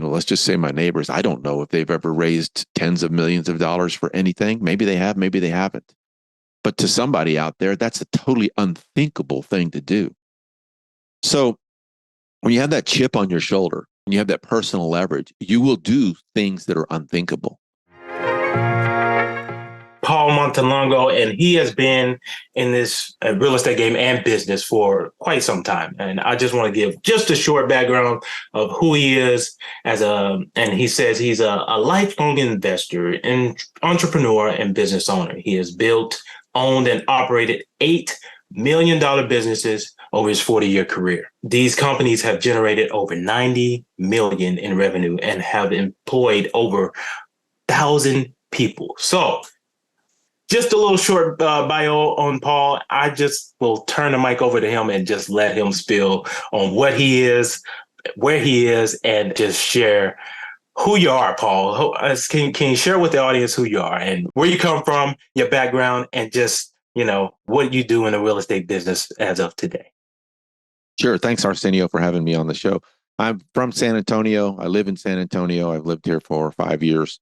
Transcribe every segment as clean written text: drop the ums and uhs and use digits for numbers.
let's just say my neighbors, I don't know if they've ever raised tens of millions of dollars for anything. Maybe they have, maybe they haven't. But to somebody out there, that's a totally unthinkable thing to do. So when you have that chip on your shoulder and you have that personal leverage, you will do things that are unthinkable. Paul Montelongo, and he has been in this real estate game and business for quite some time. And I just want to give just a short background of who he is and he says he's a lifelong investor and entrepreneur and business owner. He has built, owned, and operated $8 million businesses over his 40-year career. These companies have generated over 90 million in revenue and have employed over 1,000 people. So just a little short bio on Paul. I just will turn the mic over to him and just let him spill on what he is, where he is, and just share who you are, Paul. Can you share with the audience who you are and where you come from, your background, and just, what you do in the real estate business as of today? Sure. Thanks, Arsenio, for having me on the show. I'm from San Antonio. I live in San Antonio. I've lived here for 5 years.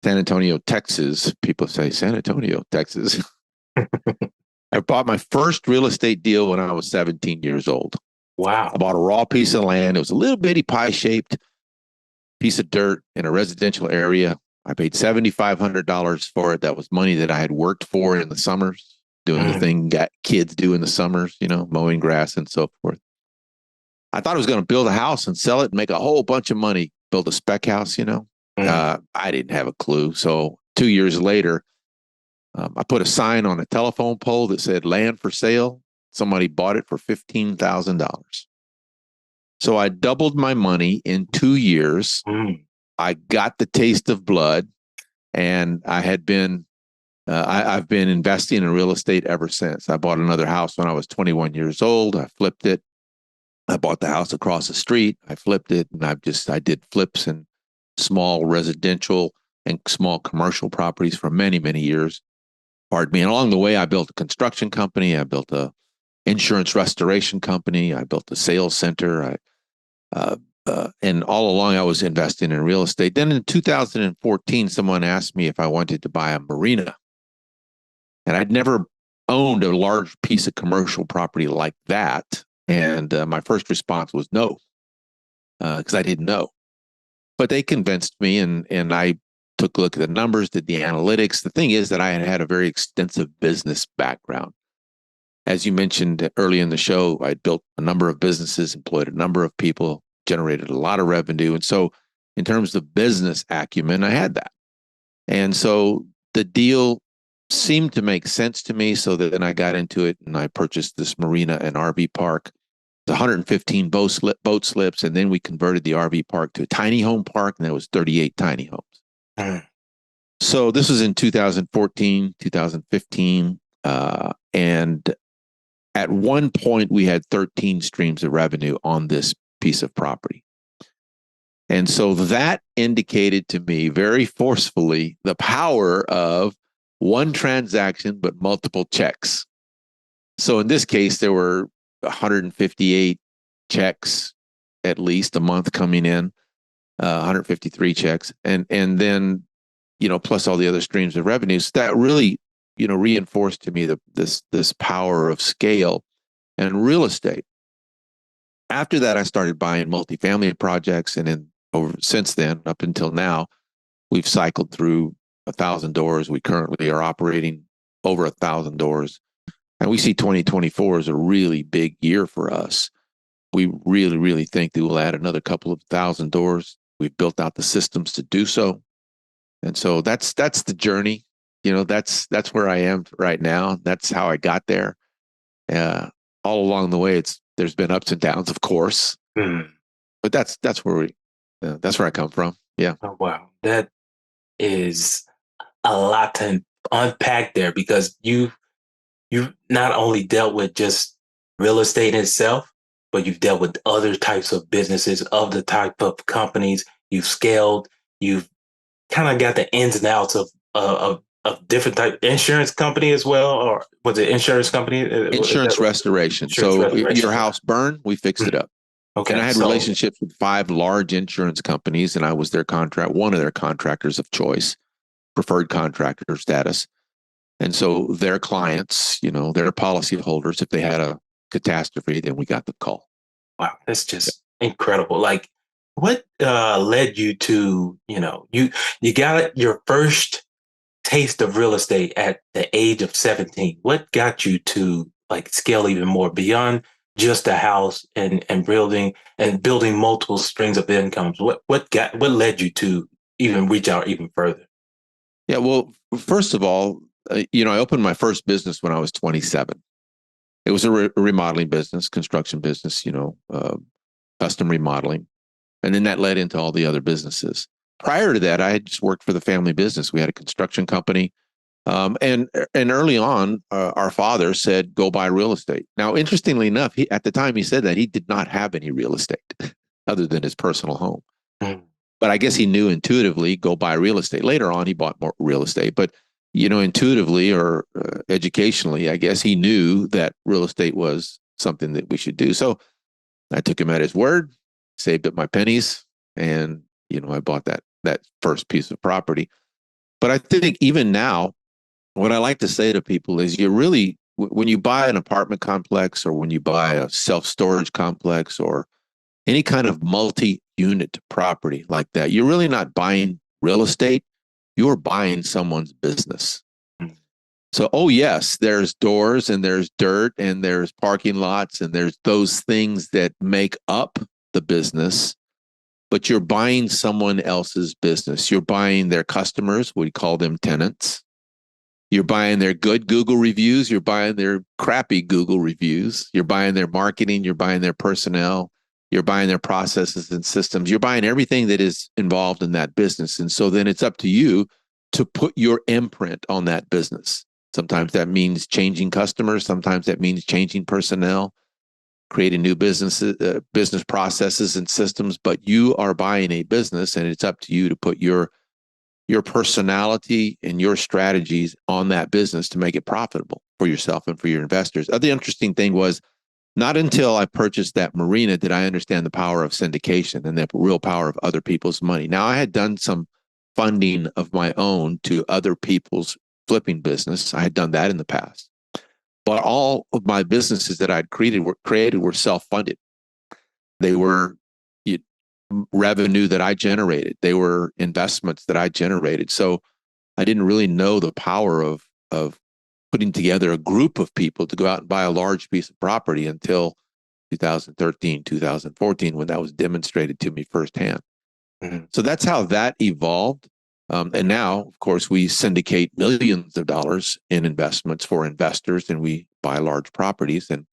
San Antonio, Texas. People say San Antonio, Texas. I bought my first real estate deal when I was 17 years old. Wow. I bought a raw piece of land. It was a little bitty pie-shaped piece of dirt in a residential area. I paid $7,500 for it. That was money that I had worked for in the summers, doing the thing kids do in the summers, mowing grass and so forth. I thought I was going to build a house and sell it and make a whole bunch of money, build a spec house, I didn't have a clue. So 2 years later, I put a sign on a telephone pole that said land for sale. Somebody bought it for $15,000. So I doubled my money in 2 years. I got the taste of blood, and I've been investing in real estate ever since. I bought another house when I was 21 years old. I flipped it. I bought the house across the street. I flipped it, and I did flips and small residential and small commercial properties for many, many years. Pardon me. And along the way, I built a construction company. I built a insurance restoration company. I built a sales center. And all along, I was investing in real estate. Then in 2014, someone asked me if I wanted to buy a marina. And I'd never owned a large piece of commercial property like that. And my first response was no, because I didn't know. But they convinced me, and I took a look at the numbers, did the analytics. The thing is that I had a very extensive business background. As you mentioned early in the show, I built a number of businesses, employed a number of people, generated a lot of revenue. And so in terms of business acumen, I had that. And so the deal seemed to make sense to me. So then I got into it and I purchased this marina and RV park. 115 boat slips, and then we converted the RV park to a tiny home park, and there was 38 tiny homes. So this was in 2014, 2015, and at one point we had 13 streams of revenue on this piece of property. And so that indicated to me very forcefully the power of one transaction, but multiple checks. So in this case, there were 158 checks at least a month coming in, 153 checks, and then plus all the other streams of revenues. That really reinforced to me this power of scale and real estate. After that, I started buying multifamily projects, and since then up until now, we've cycled through 1,000 doors. We currently are operating over 1,000 doors. And we see 2024 as a really big year for us. We really, really think that we'll add another couple of 1,000 doors. We've built out the systems to do so. And so that's the journey. That's where I am right now. That's how I got there. All along the way, there's been ups and downs, of course. But that's where I come from. Yeah. Oh, wow. That is a lot to unpack there, because you've not only dealt with just real estate itself, but you've dealt with other types of businesses, of the type of companies you've scaled. You've kind of got the ins and outs of different type insurance company as well, or was it insurance company? Insurance restoration. Your house burned, we fixed it up. And I Okay. had So, relationships with 5 large insurance companies, and I was one of their contractors of choice, preferred contractor status. And so their clients, their policy holders, if they had a catastrophe, then we got the call. wow, that's just incredible. Like, what led you to, you got your first taste of real estate at the age of 17. What got you to like scale even more beyond just a house and building multiple strings of incomes? What led you to even reach out even further? Yeah, well, first of all, I opened my first business when I was 27. It was a remodeling business, construction business, custom remodeling. And then that led into all the other businesses. Prior to that, I had just worked for the family business. We had a construction company. And early on, our father said, go buy real estate. Now, interestingly enough, at the time he said that, he did not have any real estate other than his personal home. Mm. But I guess he knew intuitively, go buy real estate. Later on, he bought more real estate. But, intuitively or educationally, I guess he knew that real estate was something that we should do. So I took him at his word, saved up my pennies, and, I bought that first piece of property. But I think even now, what I like to say to people is when you buy an apartment complex or when you buy a self-storage complex or any kind of multi-unit property like that, you're really not buying real estate. You're buying someone's business. Mm. So, oh yes, there's doors and there's dirt and there's parking lots and there's those things that make up the business, but you're buying someone else's business. You're buying their customers. We call them tenants. You're buying their good Google reviews. You're buying their crappy Google reviews. You're buying their marketing. You're buying their personnel. You're buying their processes and systems. You're buying everything that is involved in that business. And so then it's up to you to put your imprint on that business. Sometimes that means changing customers. Sometimes that means changing personnel, creating new business processes and systems. But you are buying a business, and it's up to you to put your personality and your strategies on that business to make it profitable for yourself and for your investors. The interesting thing was not until I purchased that marina did I understand the power of syndication and the real power of other people's money. Now, I had done some funding of my own to other people's flipping business. I had done that in the past. But all of my businesses that I'd created were self-funded. They were revenue that I generated. They were investments that I generated. So I didn't really know the power of putting together a group of people to go out and buy a large piece of property until 2013, 2014, when that was demonstrated to me firsthand. Mm-hmm. So that's how that evolved. And now, of course, we syndicate millions of dollars in investments for investors, and we buy large properties. And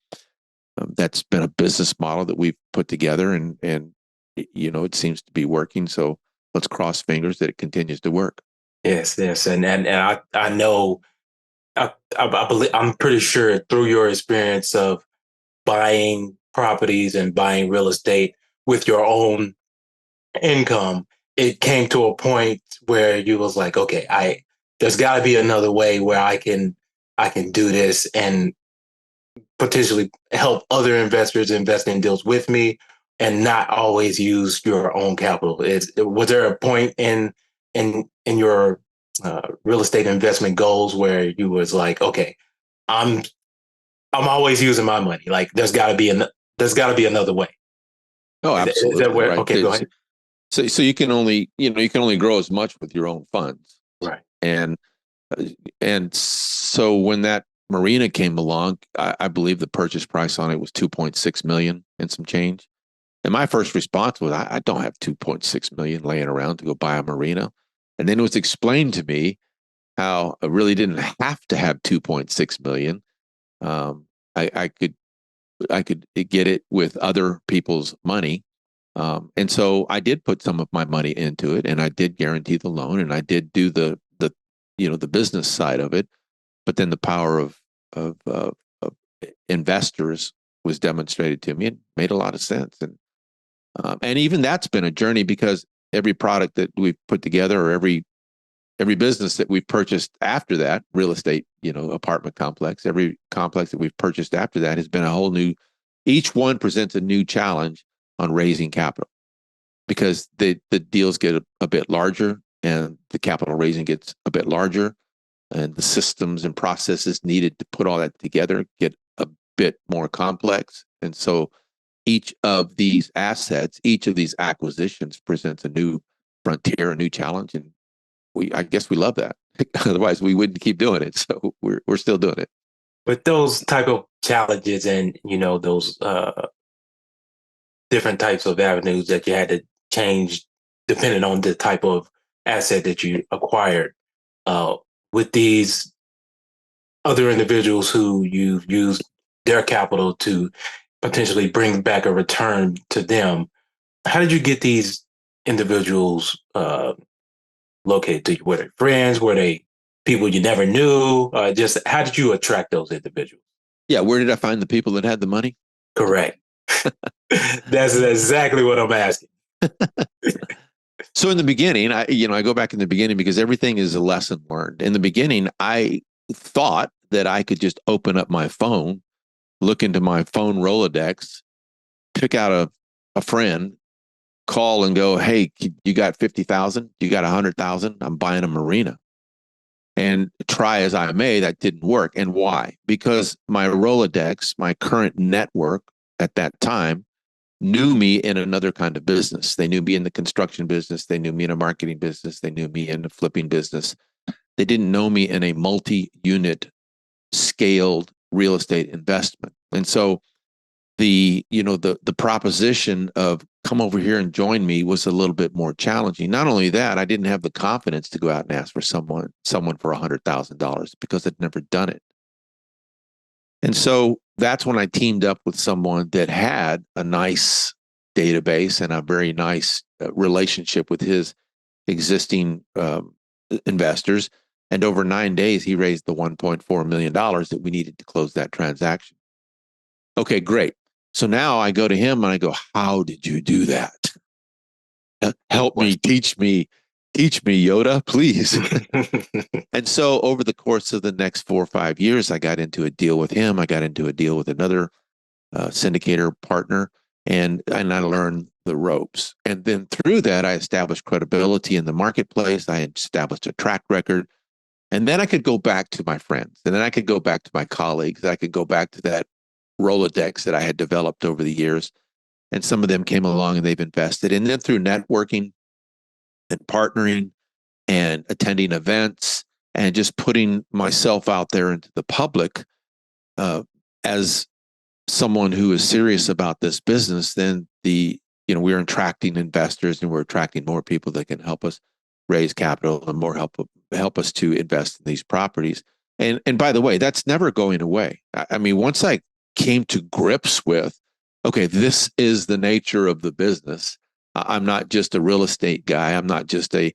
that's been a business model that we've put together, and it seems to be working. So let's cross fingers that it continues to work. Yes, yes, and I know I believe I'm pretty sure through your experience of buying properties and buying real estate with your own income, it came to a point where you was like, okay, there's got to be another way where I can do this and potentially help other investors invest in deals with me and not always use your own capital. Was there a point in your real estate investment goals where you was like, okay, I'm I'm always using my money. Like there's got to be another way. Oh, Is that absolutely. where? Right. Okay, go ahead. So you can only grow as much with your own funds. Right. And and so when that marina came along, I believe the purchase price on it was 2.6 million and some change. And my first response was, I don't have 2.6 million laying around to go buy a marina. And then it was explained to me how I really didn't have to have 2.6 million. Um, I could get it with other people's money. And so I did put some of my money into it, and I did guarantee the loan, and I did do the business side of it. But then the power of investors was demonstrated to me. It made a lot of sense, and even that's been a journey, because every product that we've put together, or every business that we've purchased after that, real estate, apartment complex, every complex that we've purchased after that has been a whole new. Each one presents a new challenge, on raising capital because the deals get a bit larger and the capital raising gets a bit larger and the systems and processes needed to put all that together get a bit more complex. And so each of these assets, each of these acquisitions presents a new frontier, a new challenge. And I guess we love that. Otherwise we wouldn't keep doing it. So we're still doing it. With those type of challenges and, those different types of avenues that you had to change depending on the type of asset that you acquired, with these other individuals who you've used their capital to potentially bring back a return to them, how did you get these individuals located to you? Were they friends? Were they people you never knew? Just how did you attract those individuals? Yeah. Where did I find the people that had the money? Correct. That's exactly what I'm asking. So in the beginning, I go back in the beginning because everything is a lesson learned. In the beginning, I thought that I could just open up my phone, look into my phone Rolodex, pick out a friend, call and go, hey, you got 50,000? You got 100,000? I'm buying a marina. And try as I may, that didn't work. And why? Because my Rolodex, my current network at that time, knew me in another kind of business. They knew me in the construction business. They knew me in a marketing business. They knew me in the flipping business. They didn't know me in a multi-unit scaled real estate investment. And so the proposition of come over here and join me was a little bit more challenging. Not only that, I didn't have the confidence to go out and ask for someone for $100,000 because I'd never done it. And so that's when I teamed up with someone that had a nice database and a very nice relationship with his existing investors. And over 9 days, he raised the $1.4 million that we needed to close that transaction. Okay, great. So now I go to him and I go, how did you do that? Help me, teach me, Yoda, please. And so over the course of the next 4 or 5 years, I got into a deal with him. I got into a deal with another syndicator partner, and I learned the ropes. And then through that, I established credibility in the marketplace. I established a track record. And then I could go back to my friends, and then I could go back to my colleagues. I could go back to that Rolodex that I had developed over the years. And some of them came along and they've invested. And then through networking and partnering and attending events and just putting myself out there into the public as someone who is serious about this business, then we're attracting investors and we're attracting more people that can help us raise capital and more help us to invest in these properties. And by the way, that's never going away. I mean, once I came to grips with, okay, this is the nature of the business. I'm not just a real estate guy. I'm not just a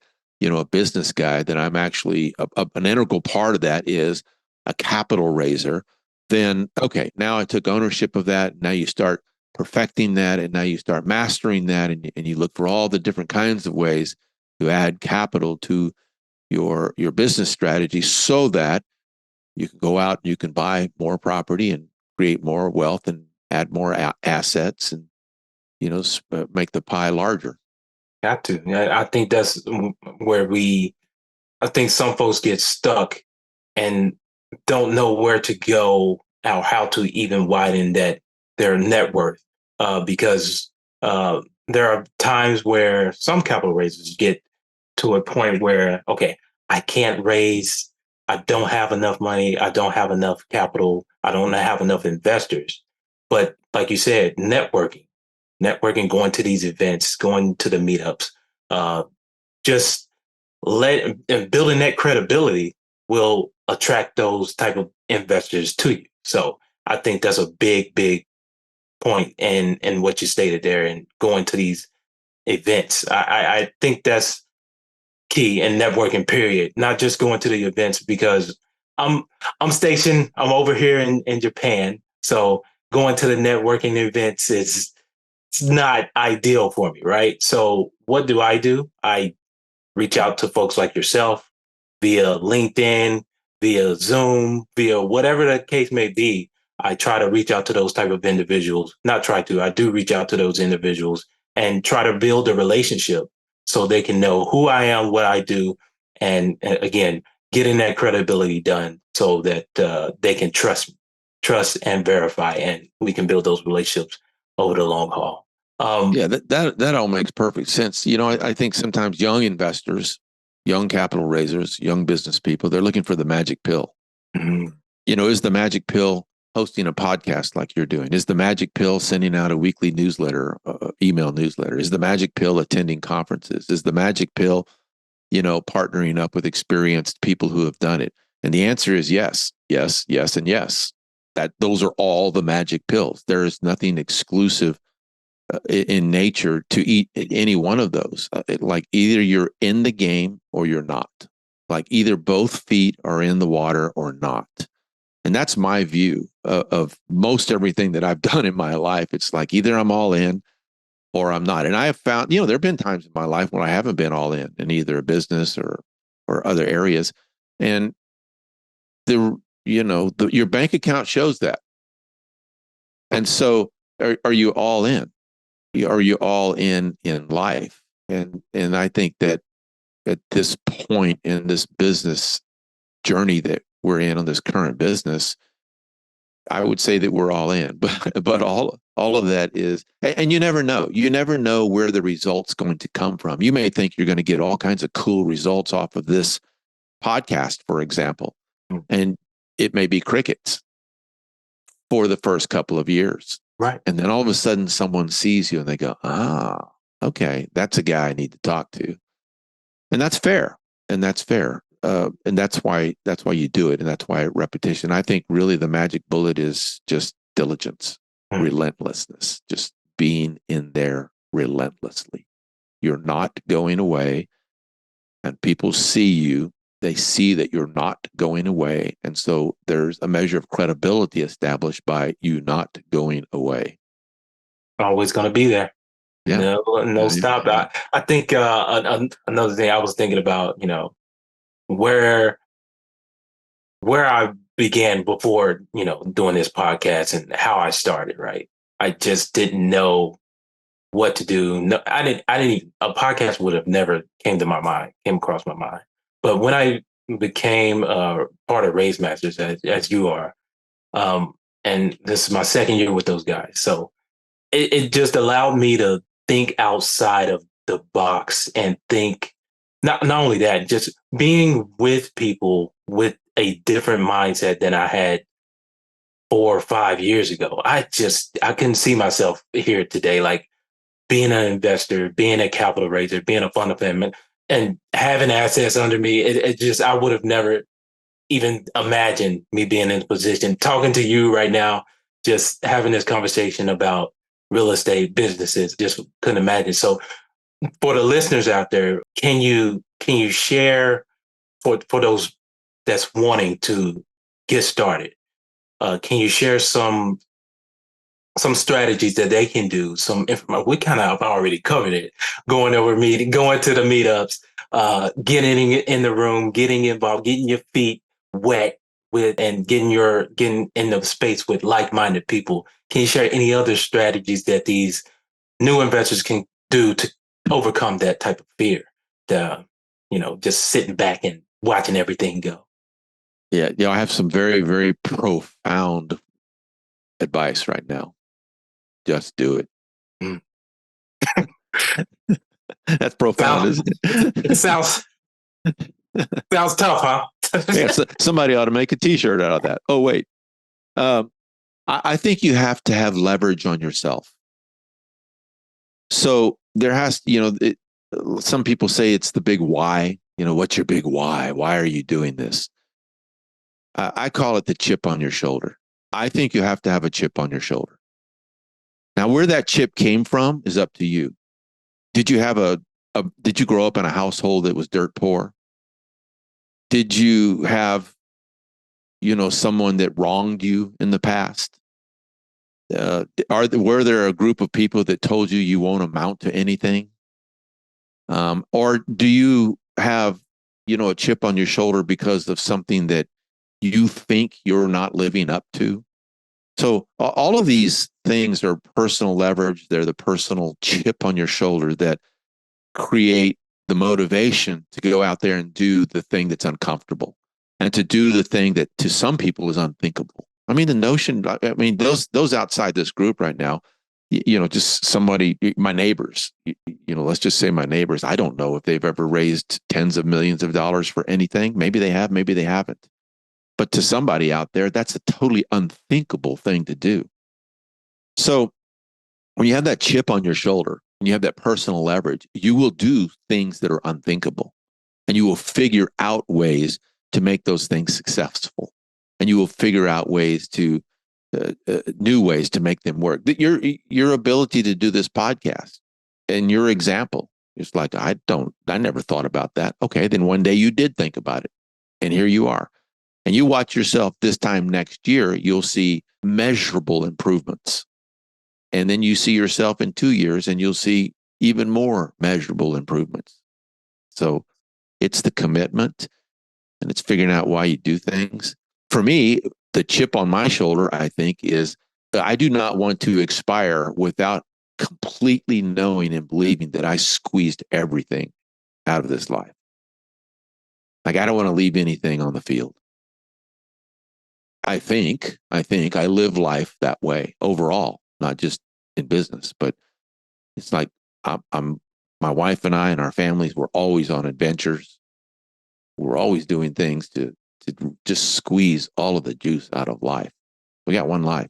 business guy. That I'm actually an integral part of that is a capital raiser. Then, okay, now I took ownership of that. Now you start perfecting that, and now you start mastering that, and you look for all the different kinds of ways to add capital to your business strategy so that you can go out and you can buy more property and create more wealth and add more assets and make the pie larger. Got to. I think that's where I think some folks get stuck and don't know where to go or how to even widen their net worth, because there are times where some capital raisers get to a point where, okay, I can't raise, I don't have enough money, I don't have enough capital, I don't have enough investors. But like you said, networking, going to these events, going to the meetups, just building that credibility will attract those type of investors to you. So I think that's a big, big point in what you stated there, and going to these events. I think that's key in networking, period. Not just going to the events, because I'm stationed, I'm over here in Japan. So going to the networking events is it's not ideal for me, right? So what do? I reach out to folks like yourself via LinkedIn, via Zoom, via whatever the case may be. I try to reach out to those type of individuals. Not try to, I do reach out to those individuals and try to build a relationship so they can know who I am, what I do, and again, getting that credibility done so that they can trust and verify, and we can build those relationships over the long haul. Yeah, that all makes perfect sense. I think sometimes young investors, young capital raisers, young business people, they're looking for the magic pill. Mhm. Is the magic pill hosting a podcast like you're doing? Is the magic pill sending out a weekly newsletter, email newsletter? Is the magic pill attending conferences? Is the magic pill, partnering up with experienced people who have done it? And the answer is yes, yes, yes, and yes. Those are all the magic pills. There is nothing exclusive in nature to eat any one of those. Like either you're in the game or you're not. Like either both feet are in the water or not. And that's my view of most everything that I've done in my life. It's like either I'm all in or I'm not. And I have found, there have been times in my life when I haven't been all in either a business or other areas. And your bank account shows that. And so are you all in? Are you all in life? And I think that at this point in this business journey that we're in on this current business, I would say that we're all in, but all of that is, and you never know. You never know where the result's going to come from. You may think you're going to get all kinds of cool results off of this podcast, for example, and it may be crickets for the first couple of years. Right. And then all of a sudden someone sees you and they go, okay, that's a guy I need to talk to. And that's fair. And that's fair. And that's why you do it. And that's why repetition. I think really the magic bullet is just diligence, relentlessness, just being in there relentlessly. You're not going away, and people see you. They see that you're not going away. And so there's a measure of credibility established by you not going away. Always going to be there. Yeah. No stop. I think another thing I was thinking about, where I began before, doing this podcast and how I started, right? I just didn't know what to do. No, I didn't even, a podcast would have never came across my mind. But when I became part of Raise Masters as you are, and this is my second year with those guys. So it just allowed me to think outside of the box and think not only that, just being with people with a different mindset than I had 4 or 5 years ago. I couldn't see myself here today, like being an investor, being a capital raiser, being a fund of fund, and having assets under me. It just, I would have never even imagined me being in a position, talking to you right now, just having this conversation about real estate businesses. Just couldn't imagine. So for the listeners out there, can you share for those that's wanting to get started? Can you share some strategies that they can do? Some information. We kind of already covered it. Going to the meetups, getting in the room, getting involved, getting your feet wet with, and getting in the space with like-minded people. Can you share any other strategies that these new investors can do to overcome that type of fear? Just sitting back and watching everything go. Yeah. I have some very, very profound advice right now. Just do it. Mm. That's profound, isn't it? It sounds tough, huh? Yeah, somebody ought to make a T-shirt out of that. Oh, wait. I think you have to have leverage on yourself. So there has, some people say it's the big why. What's your big why? Why are you doing this? I call it the chip on your shoulder. I think you have to have a chip on your shoulder. Now, where that chip came from is up to you. Did you have did you grow up in a household that was dirt poor? Did you have, someone that wronged you in the past? Were there a group of people that told you won't amount to anything? Or do you have, a chip on your shoulder because of something that you think you're not living up to? So all of these things are personal leverage. They're the personal chip on your shoulder that create the motivation to go out there and do the thing that's uncomfortable and to do the thing that to some people is unthinkable. I mean, the notion, I mean, those outside this group right now, just somebody, my neighbors, let's just say my neighbors, I don't know if they've ever raised tens of millions of dollars for anything. Maybe they have, maybe they haven't. But to somebody out there, that's a totally unthinkable thing to do. So when you have that chip on your shoulder and you have that personal leverage, you will do things that are unthinkable and you will figure out ways to make those things successful. And you will figure out ways to new ways to make them work. Your ability to do this podcast and your example is like, I never thought about that. Okay, then one day you did think about it. And here you are. And you watch yourself this time next year, you'll see measurable improvements. And then you see yourself in 2 years and you'll see even more measurable improvements. So it's the commitment and it's figuring out why you do things. For me, the chip on my shoulder, I think, is I do not want to expire without completely knowing and believing that I squeezed everything out of this life. Like, I don't want to leave anything on the field. I think I live life that way overall, not just in business, but it's like I'm my wife and I and our families were always on adventures. We're always doing things to just squeeze all of the juice out of life. We got one life,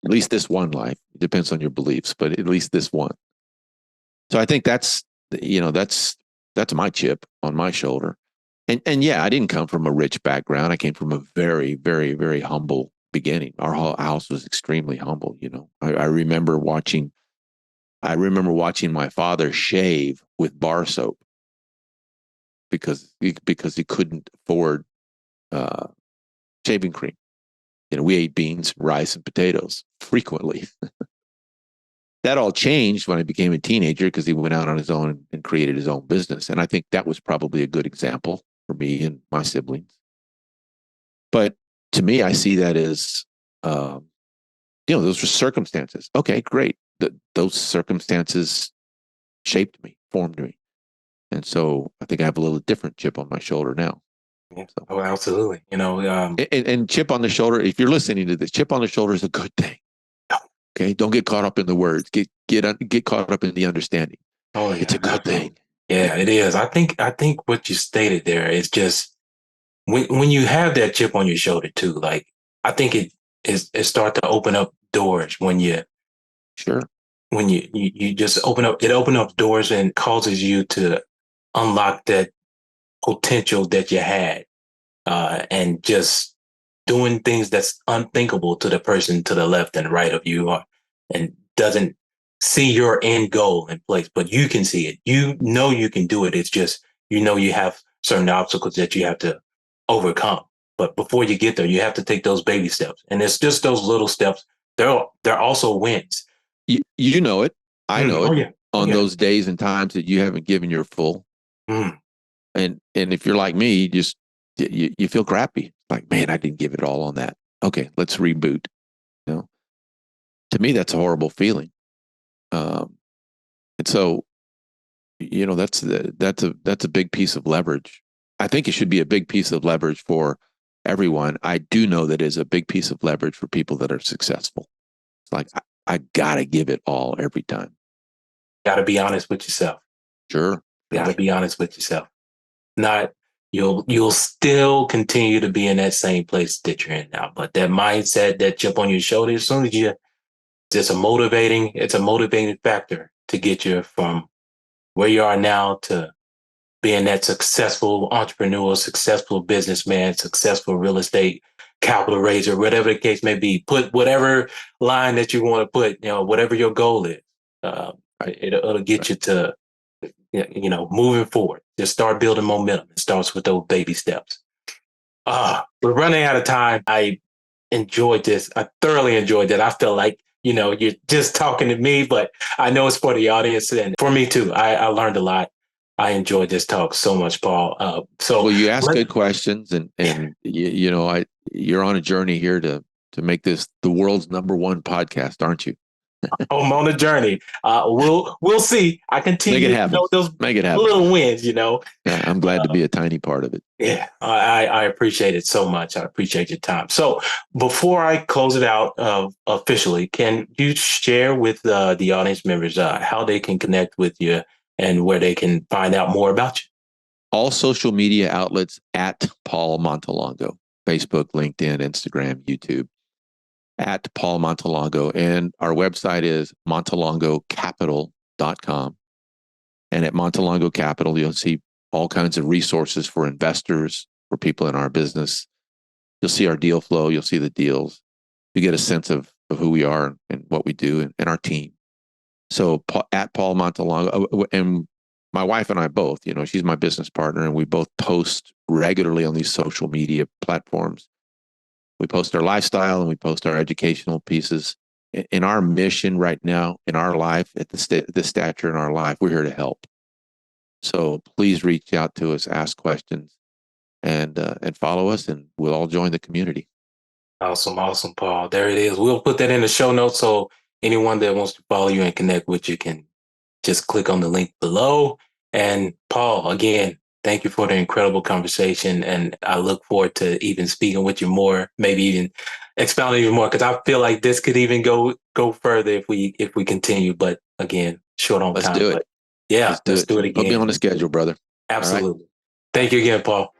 at least this one life. It depends on your beliefs, but at least this one. So I think that's my chip on my shoulder. And yeah, I didn't come from a rich background. I came from a very, very, very humble beginning. Our whole house was extremely humble. I remember watching my father shave with bar soap because he couldn't afford shaving cream. We ate beans, rice, and potatoes frequently. That all changed when I became a teenager because he went out on his own and created his own business. And I think that was probably a good example for me and my siblings. But to me, I see that as, those were circumstances. Okay, great. Those circumstances shaped me, formed me. And so I think I have a little different chip on my shoulder now. Yeah. So. Oh, absolutely. And chip on the shoulder, if you're listening to this, chip on the shoulder is a good thing. Okay. Don't get caught up in the words. Get caught up in the understanding. Oh, yeah. It's a good thing. Yeah, it is. I think what you stated there is just when you have that chip on your shoulder too, like I think it start to open up doors when you sure when you just open up doors and causes you to unlock that potential that you had, and just doing things that's unthinkable to the person to the left and right of you, and doesn't see your end goal in place, but you can see it. You can do it. It's just, you have certain obstacles that you have to overcome. But before you get there, you have to take those baby steps. And it's just those little steps. They're also wins. You know it. I know it. Oh, yeah. On those days and times that you haven't given your full. And if you're like me, you feel crappy. Like, man, I didn't give it all on that. Okay, let's reboot. To me, that's a horrible feeling. And so, that's a big piece of leverage. I think it should be a big piece of leverage for everyone. I do know that is a big piece of leverage for people that are successful. It's like, I gotta give it all every time. Gotta be honest with yourself. Sure. Gotta be honest with yourself. Not you'll still continue to be in that same place that you're in now. But that mindset, that chip on your shoulder, as soon as it's a motivating factor to get you from where you are now to being that successful entrepreneur, successful businessman, successful real estate capital raiser, whatever the case may be. Put whatever line that you want to put, whatever your goal is. It'll get you to, moving forward. Just start building momentum. It starts with those baby steps. We're running out of time. I enjoyed this. I thoroughly enjoyed that. I feel like, you're just talking to me, but I know it's for the audience and for me too. I learned a lot. I enjoyed this talk so much, Paul. Well, you ask good questions, and you're on a journey here to to make this the world's #1 podcast, aren't you? I'm on a journey. We'll see. I continue Make it happen. those Make it happen. little wins, Yeah, I'm glad to be a tiny part of it. Yeah, I appreciate it so much. I appreciate your time. So before I close it out officially, can you share with the audience members how they can connect with you and where they can find out more about you? All social media outlets at Paul Montelongo: Facebook, LinkedIn, Instagram, YouTube, at Paul Montelongo. And our website is montelongocapital.com. And at Montelongo Capital, you'll see all kinds of resources for investors, for people in our business. You'll see our deal flow. You'll see the deals. You get a sense of who we are and what we do and our team. So at Paul Montelongo, and my wife and I both, she's my business partner, and we both post regularly on these social media platforms. We post our lifestyle and we post our educational pieces. In our mission right now, in our life, at the stature in our life, we're here to help. So please reach out to us, ask questions, and follow us, and we'll all join the community. Awesome, Paul. There it is. We'll put that in the show notes so anyone that wants to follow you and connect with you can just click on the link below. And Paul, again, thank you for the incredible conversation. And I look forward to even speaking with you more, maybe even expounding even more, because I feel like this could even go further if we continue. But again, short on time. Let's do it. But yeah, let's do it again. Put me on the schedule, brother. Absolutely. Thank you again, Paul.